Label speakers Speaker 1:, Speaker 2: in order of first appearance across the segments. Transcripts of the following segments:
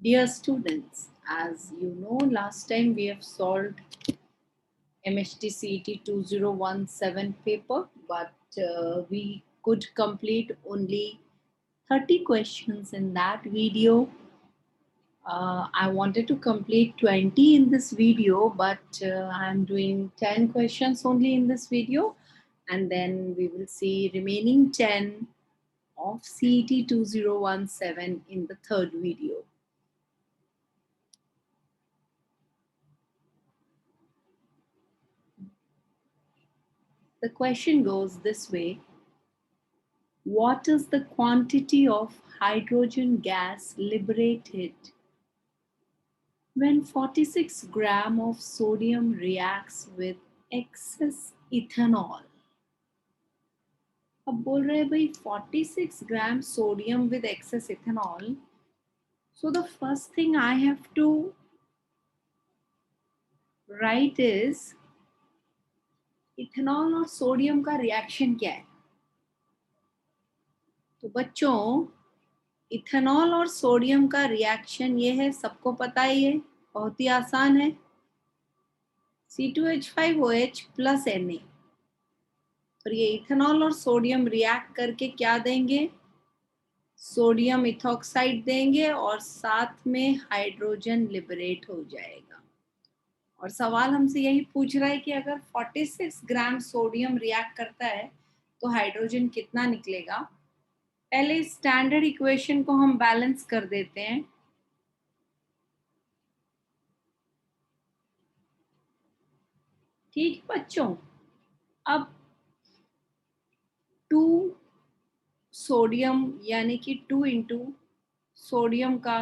Speaker 1: Dear students, as you know, last time we have solved MHT CET 2017 paper, but we could complete only 30 questions in that video. I wanted to complete 20 in this video, but I'm doing 10 questions only in this video, and then we will see remaining 10 of CET 2017 in the third video. The question goes this way. What is the quantity of hydrogen gas liberated when 46 gram of sodium reacts with excess ethanol? अब बोल रहे हैं भाई 46 gram sodium with excess ethanol. So the first thing I have to write is ethanol और sodium का reaction क्या है? तो बच्चों इथेनॉल और सोडियम का रिएक्शन ये है, सबको पता ही है, बहुत ही आसान है. C2H5OH plus Na. और ये इथेनॉल और सोडियम रिएक्ट करके क्या देंगे? सोडियम इथॉक्साइड देंगे और साथ में हाइड्रोजन लिबरेट हो जाएगा. और सवाल हमसे यही पूछ रहा है कि अगर 46 ग्राम सोडियम रिएक्ट करता है तो हाइड्रोजन कितना निकलेगा. पहले स्टैंडर्ड इक्वेशन को हम बैलेंस कर देते हैं. ठीक बच्चों, अब 2 सोडियम यानी कि 2 इंटू सोडियम का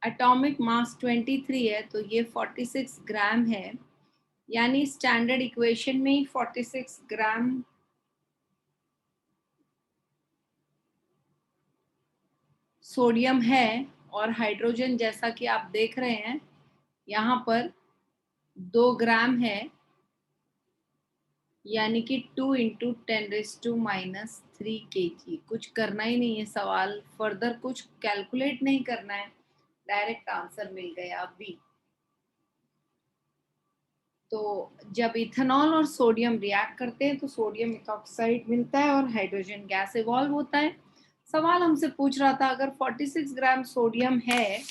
Speaker 1: एटॉमिक मास 23 है, तो ये 46 ग्राम है. यानी स्टैंडर्ड इक्वेशन में ही 46 ग्राम सोडियम है. और हाइड्रोजन जैसा कि आप देख रहे हैं यहाँ पर 2 ग्राम है, यानी कि 2 इंटू 10⁻³ kg. कुछ करना ही नहीं है, सवाल फर्दर कुछ कैलकुलेट नहीं करना है, डायरेक्ट आंसर मिल गया अभी. तो जब इथेनॉल और सोडियम रिएक्ट करते हैं तो सोडियम इथॉक्साइड मिलता है और हाइड्रोजन गैस इवॉल्व होता है. सवाल हमसे पूछ रहा था अगर 46 ग्राम सोडियम है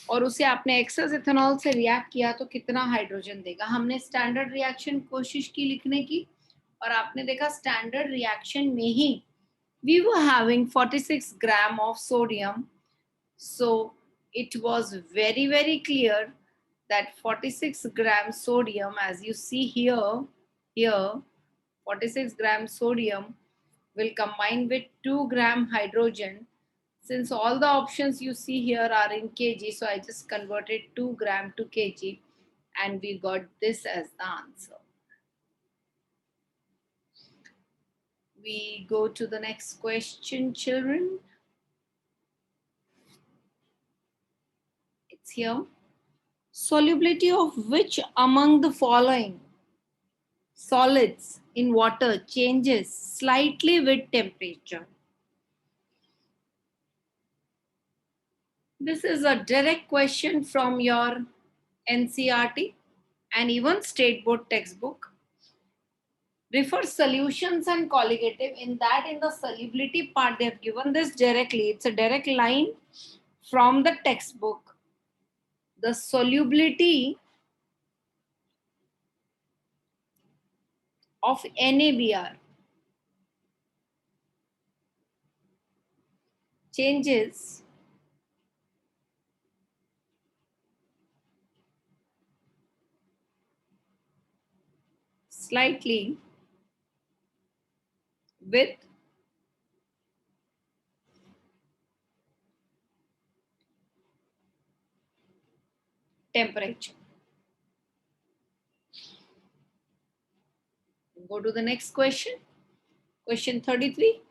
Speaker 1: और उसे आपने एक्सेस इथेनॉल से रिएक्ट किया तो कितना हाइड्रोजन देगा. हमने स्टैंडर्ड रिएक्शन कोशिश की लिखने की और आपने देखा स्टैंडर्ड रिएक्शन में ही we were having 46 gram of sodium, so it was very clear that 46 gram sodium, as you see here 46 gram sodium will combine with 2 gram hydrogen. Since all the options you see here are in kg, so I just converted 2 gram to kg and we got this as the answer. We go to the next question, children. It's here. Solubility of which among the following solids in water changes slightly with temperature? This is a direct question from your NCERT and even state board textbook. Refer solutions and colligative. In that, in the solubility part, they have given this directly. It's a direct line from the textbook. The solubility of NaBr changes slightly with temperature. Go to the next question. Question 33.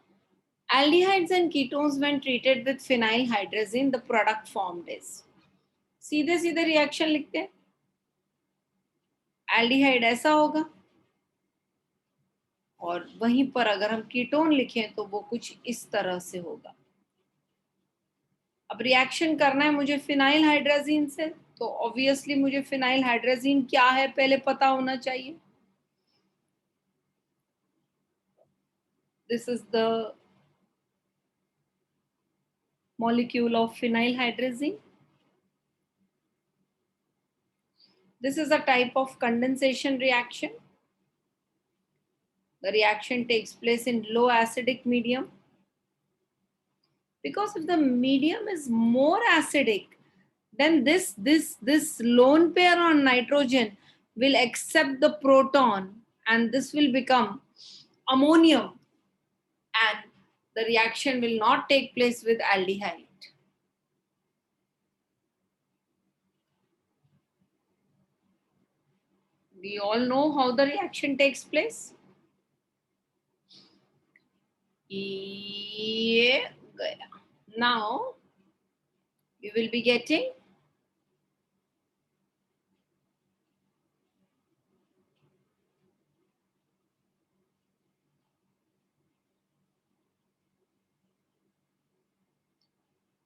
Speaker 1: Aldehydes and ketones when treated with phenylhydrazine, the product formed is. सीधे सीधे reaction लिखते हैं. Aldehyde ऐसा होगा और वहीं पर अगर हम कीटोन लिखें तो वो कुछ इस तरह से होगा. अब रिएक्शन करना है मुझे फिनाइल हाइड्राजीन से, तो ऑब्वियसली मुझे फिनाइल हाइड्राजीन क्या है पहले पता होना चाहिए. This is the molecule of phenyl hydrazine. This is a type of condensation reaction. The reaction takes place in low acidic medium. Because if the medium is more acidic, then this lone pair on nitrogen will accept the proton, and this will become ammonium, and the reaction will not take place with aldehyde. We all know how the reaction takes place. ये गया. Now you will be getting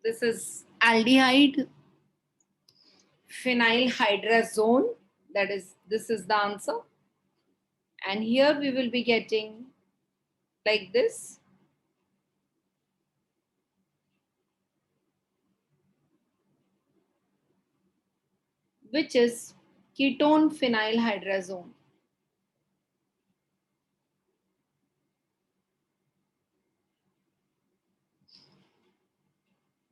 Speaker 1: this is aldehyde phenyl hydrazone, that is, this is the answer, and here we will be getting like this. Which is ketone phenyl hydrazone.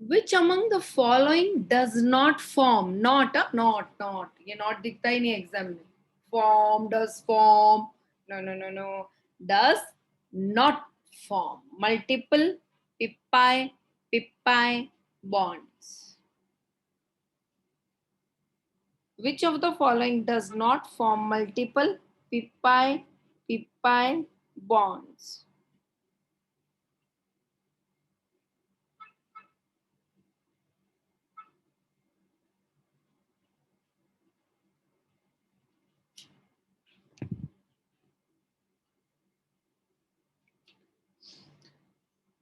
Speaker 1: Which among the following does not form? Not ये not दिखता ही नहीं exam में. Form, does form, no, does not form multiple pi bonds. Which of the following does not form multiple pi bonds?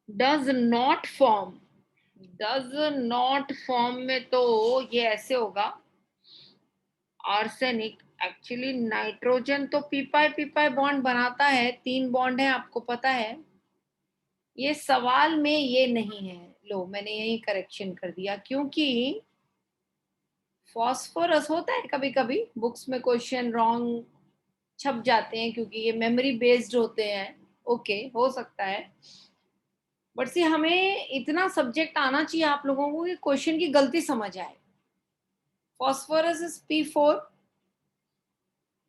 Speaker 1: Does not form में तो ये ऐसे होगा. Arsenic actually nitrogen तो पीपाई बॉन्ड बनाता है, 3 बॉन्ड है, आपको पता है. ये सवाल में ये नहीं है. लो, मैंने यही करेक्शन कर दिया, क्योंकि फॉस्फोरस होता है कभी कभी बुक्स में क्वेश्चन रॉन्ग छप जाते हैं, क्योंकि ये मेमोरी बेस्ड होते हैं. ओके, हो सकता है, बट सी हमें इतना सब्जेक्ट आना चाहिए आप लोगों को कि क्वेश्चन की गलती समझ आए. Phosphorus is P4,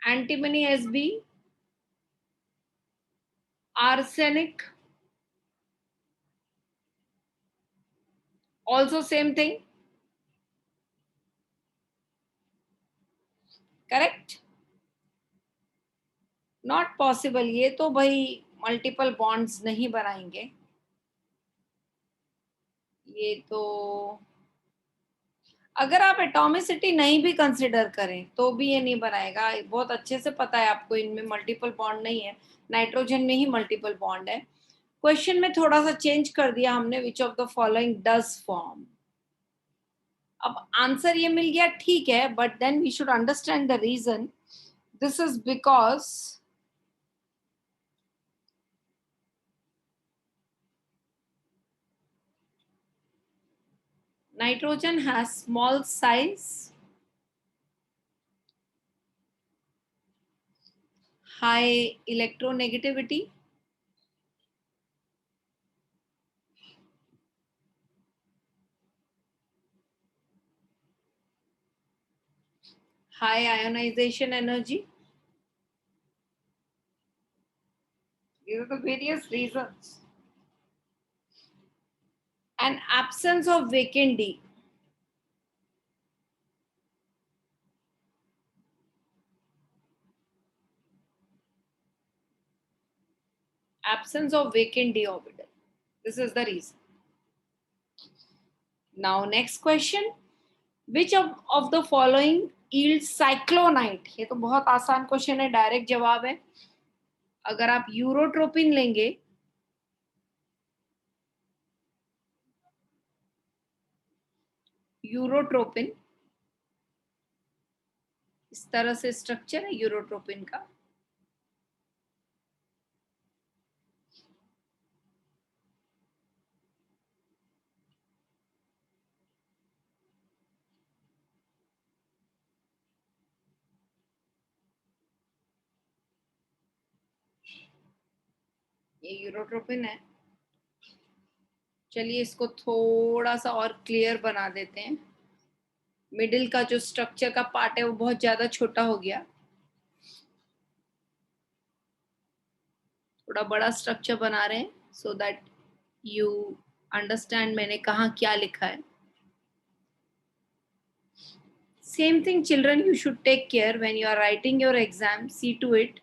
Speaker 1: antimony Sb, arsenic also same thing. Correct? Not possible. ये तो भाई मल्टीपल बॉन्ड्स नहीं बनाएंगे. ये तो अगर आप एटॉमिसिटी नहीं भी कंसिडर करें तो भी ये नहीं बनाएगा. बहुत अच्छे से पता है आपको इनमें मल्टीपल बॉन्ड नहीं है. नाइट्रोजन में ही मल्टीपल बॉन्ड है. क्वेश्चन में थोड़ा सा चेंज कर दिया हमने. Which of the following does form. अब आंसर ये मिल गया, ठीक है, but then we should understand the reason. This is because nitrogen has small size, high electronegativity, high ionization energy. These are the various reasons. And absence of vacant D. Absence of vacant d orbital. This is the reason. Now next question. Which of the following yields cyclonite? ये तो बहुत आसान question है, direct जवाब है. अगर आप urotropin लेंगे यूरोट्रोपिन, इस तरह से स्ट्रक्चर है यूरोट्रोपिन का। ये यूरोट्रोपिन है। चलिए इसको थोड़ा सा और क्लियर बना देते हैं। मिडिल का जो स्ट्रक्चर का पार्ट है वो बहुत ज्यादा छोटा हो गया, थोड़ा बड़ा स्ट्रक्चर बना रहे हैं सो दैट यू अंडरस्टैंड मैंने कहाँ क्या लिखा है। Same thing, children, you should take care when you are writing your exam. See to it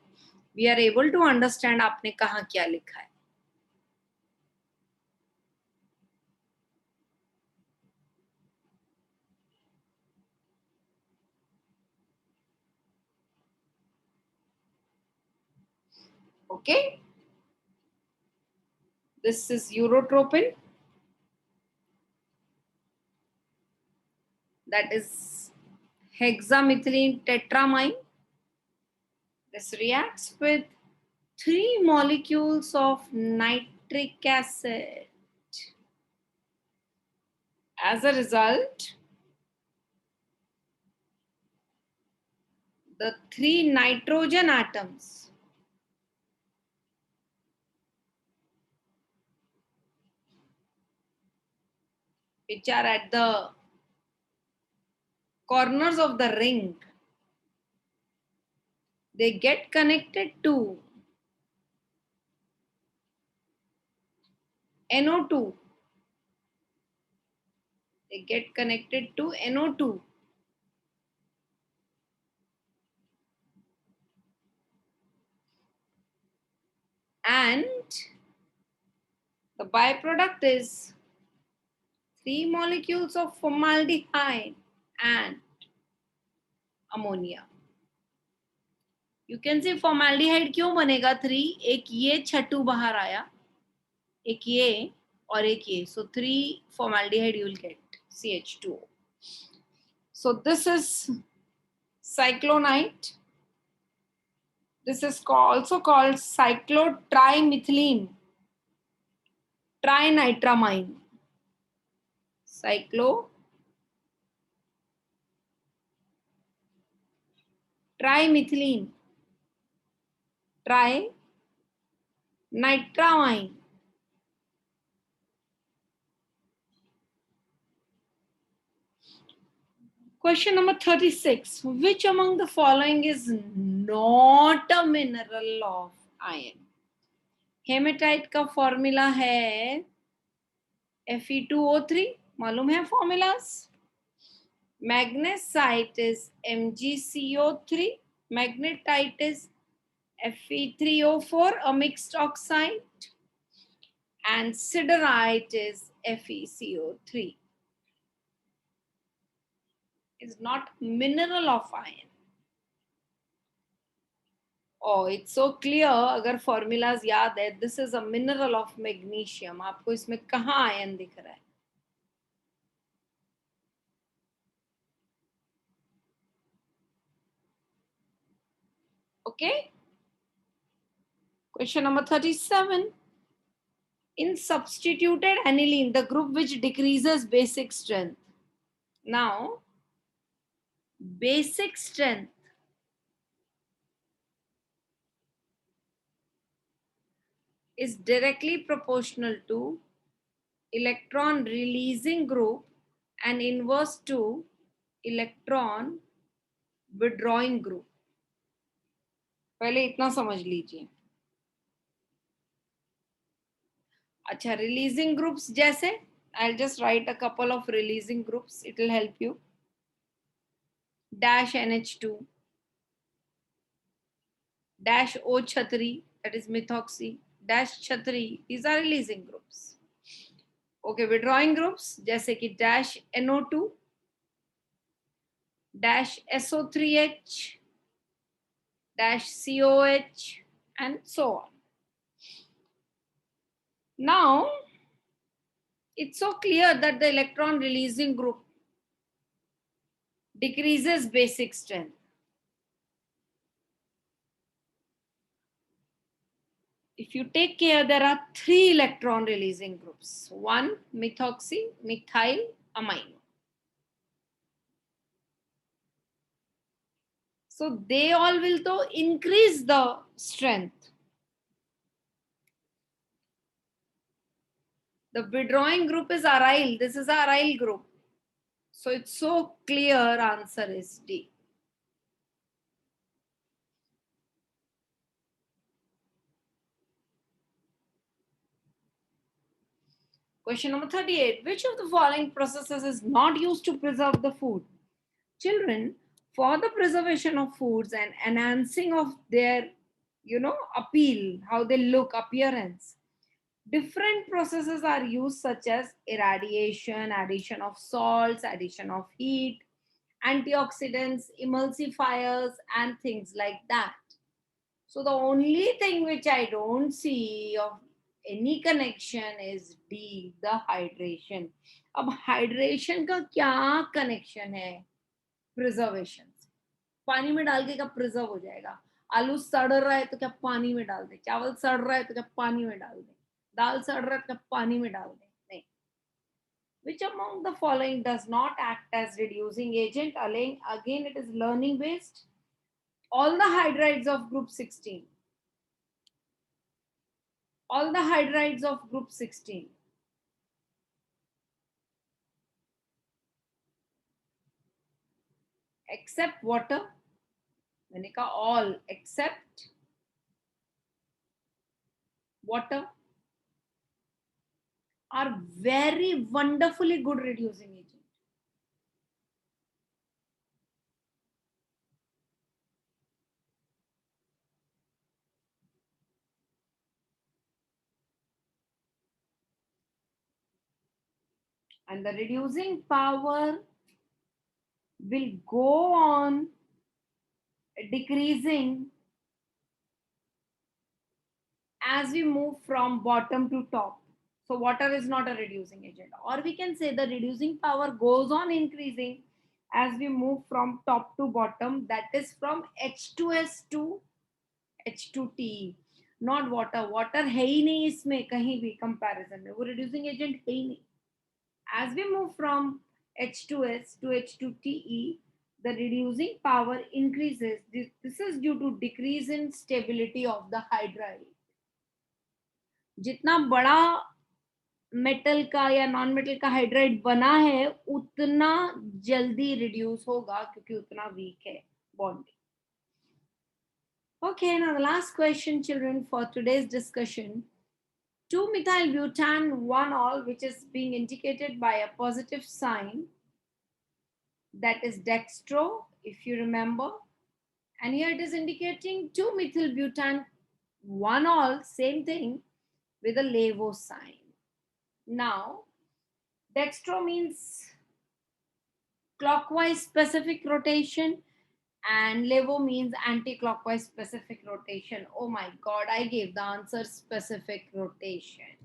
Speaker 1: we are able to understand आपने कहाँ क्या लिखा है। Okay, this is Eurotropin, that is hexamethylene tetramine. This reacts with 3 molecules of nitric acid. As a result, the 3 nitrogen atoms which are at the corners of the ring, they get connected to NO2. They get connected to NO2. And the byproduct is 3 molecules of formaldehyde and ammonia. You can see formaldehyde क्यों बनेगा 3, एक ये छटू बाहर आया, एक ये और एक ये, so 3 formaldehyde you will get CH2O. So this is cyclonite. This is also called cyclotrimethylene trinitramine. Trimethylene trinitramine. Question number 36. Which among the following is not a mineral of iron? Hematite का formula है Fe2O3, मालूम है formulas? Magnesite is MgCO3, magnetite is Fe3O4, a mixed oxide, and siderite is FeCO3. Is not mineral of iron. Oh, it's so clear. अगर formulas याद है, this is a mineral of magnesium. आपको इसमें कहाँ ion दिख रहा है? Okay. Question number 37. In substituted aniline, the group which decreases basic strength. Now, basic strength is directly proportional to electron releasing group and inverse to electron withdrawing group. पहले इतना समझ लीजिए. अच्छा, releasing groups जैसे, I'll just write a couple of releasing groups, it will help you. Dash NH2, dash O Chatri, that is methoxy, dash Chatri, these are releasing groups. Okay, withdrawing groups जैसे कि dash NO2, dash SO3H, dash COH, and so on. Now, it's so clear that the electron releasing group decreases basic strength. If you take care, there are 3 electron releasing groups. 1 methoxy, methyl, amino. So they all will though increase the strength. The withdrawing group is aryl. This is aryl group. So it's so clear, answer is D. Question number 38. Which of the following processes is not used to preserve the food? Children, for the preservation of foods and enhancing of their, appeal, how they look, appearance, different processes are used such as irradiation, addition of salts, addition of heat, antioxidants, emulsifiers, and things like that. So the only thing which I don't see of any connection is D, the hydration. अब hydration का क्या connection है preservation से? पानी में डाल के क्या preserve हो जाएगा? आलू सड़ रहा है तो क्या पानी में डाल दे? चावल सड़ रहा है तो क्या पानी में डाल दे? दाल सड़ रहा है तो क्या पानी में डाल दे? नहीं. Which among the following does not act as reducing agent? Again, it is learning based. All the hydrides of group 16. All the hydrides of group 16. Except water. मैंने कहा all except water are very wonderfully good reducing agent. And the reducing power will go on decreasing as we move from bottom to top. So water is not a reducing agent. Or we can say the reducing power goes on increasing as we move from top to bottom. That is from H2S to H2TE. Not water. Water है ही नहीं इसमें कहीं भी comparison में. वो reducing agent है ही नहीं. As we move from H2S to H2TE, the reducing power increases. This is due to decrease in stability of the hydride. जितना बड़ा मेटल का या नॉन मेटल का हाइड्राइड बना है उतना जल्दी रिड्यूस होगा क्योंकि उतना वीक है bonding. Okay, now the last question, children, for today's discussion. 2-methyl butane 1-ol, which is being indicated by a positive sign, that is dextro, if you remember. And here it is indicating 2-methyl butane 1-ol, same thing, with a LeVo sign. Now, dextro means clockwise specific rotation and LeVo means anti-clockwise specific rotation. Oh my God, I gave the answer specific rotation.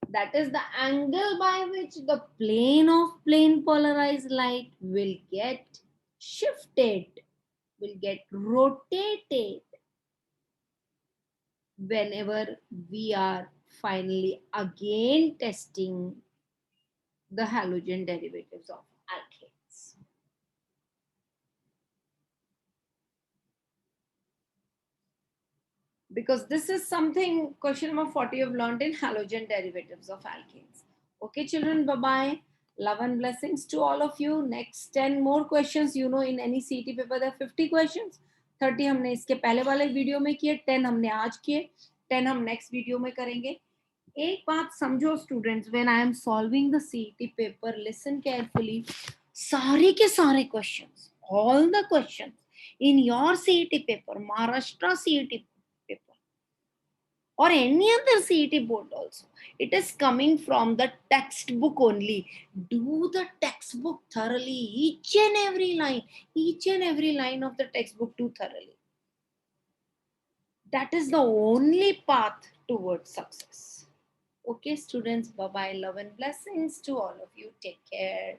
Speaker 1: That is the angle by which the plane of plane polarized light will get shifted, will get rotated whenever we are finally again testing the halogen derivatives of alkanes. Because this is something question number 40 you've learned in halogen derivatives of alkanes. Okay, children, bye-bye. Love and blessings to all of you. Next 10 more questions. You know, in any CET paper, there are 50 questions. 30 हमने इसके पहले वाले video में किए, 10 हमने आज किए, 10 हम नेक्स्ट वीडियो में करेंगे. एक बात समझो students, when I am solving the CET paper, listen carefully. सारे के सारे questions, all the questions in your CET paper, Maharashtra CET paper, or any other CET board also, it is coming from the textbook only. Do the textbook thoroughly, each and every line of the textbook, do thoroughly. That is the only path towards success. Okay, students, bye-bye. Love and blessings to all of you. Take care.